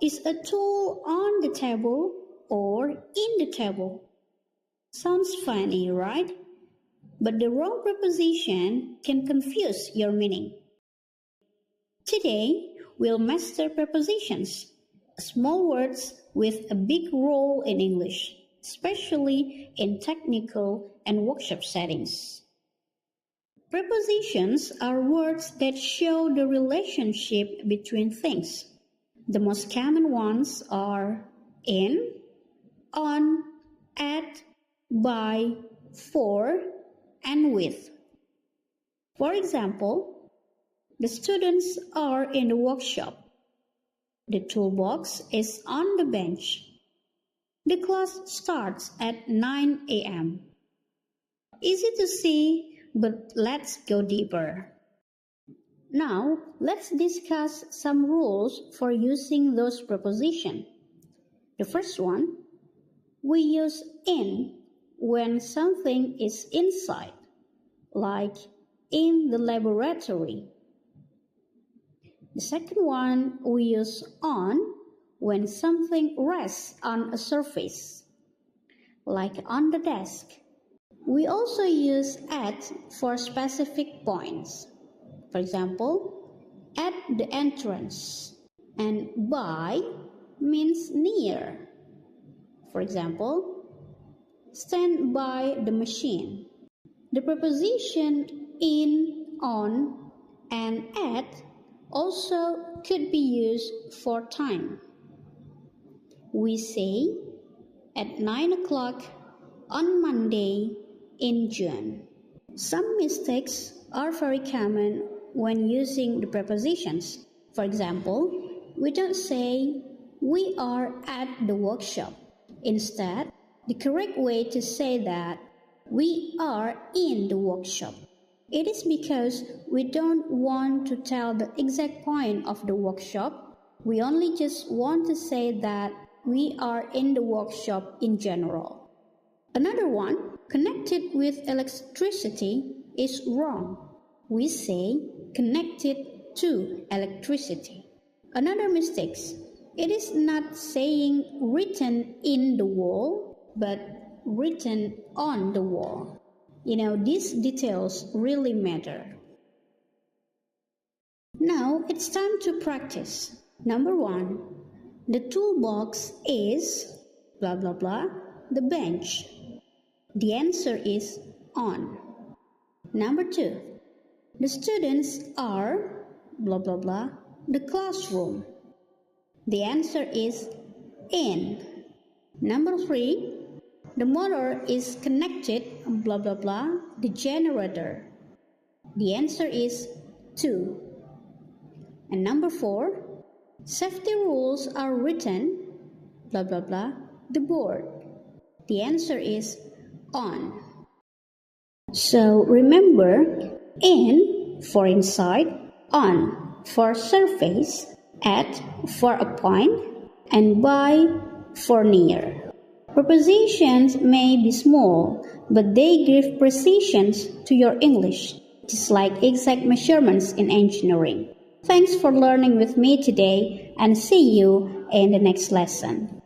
Is a tool on the table or in the table? Sounds funny, right? But the wrong preposition can confuse your meaning. Today, we'll master prepositions, small words with a big role in English, especially in technical and workshop settings. Prepositions are words that show the relationship between things. The most common ones are in, on, at, by, for, and with. For example, the students are in the workshop. The toolbox is on the bench. The class starts at 9 a.m. Easy to see, but let's go deeper. Now, let's discuss some rules for using those prepositions. The first one, we use in when something is inside, like in the laboratory. The second one, we use on when something rests on a surface, like on the desk. We also use at for specific points. For example, at the entrance, and by means near. For example, stand by the machine. The preposition in, on, and at also could be used for time. We say at 9 o'clock on Monday in June. Some mistakes are very common when using the prepositions. For example, we don't say we are at the workshop. Instead, the correct way to say that we are in the workshop. It is because we don't want to tell the exact point of the workshop. We only just want to say that we are in the workshop in general. Another one, connected with electricity, is wrong. We say connected to electricity. Another mistake, it is not saying written in the wall, but written on the wall. These details really matter. Now it's time to practice. Number 1, the toolbox is blah blah blah, the bench. The answer is on. Number 2, the students are blah blah blah, the classroom. The answer is in. Number 3, the motor is connected blah blah blah, the generator. The answer is to. And number 4, safety rules are written blah blah blah, the board. The answer is on. So remember, in for inside, on for surface, at for a point, and by for near. Prepositions may be small, but they give precision to your English, just like exact measurements in engineering. Thanks for learning with me today, and see you in the next lesson.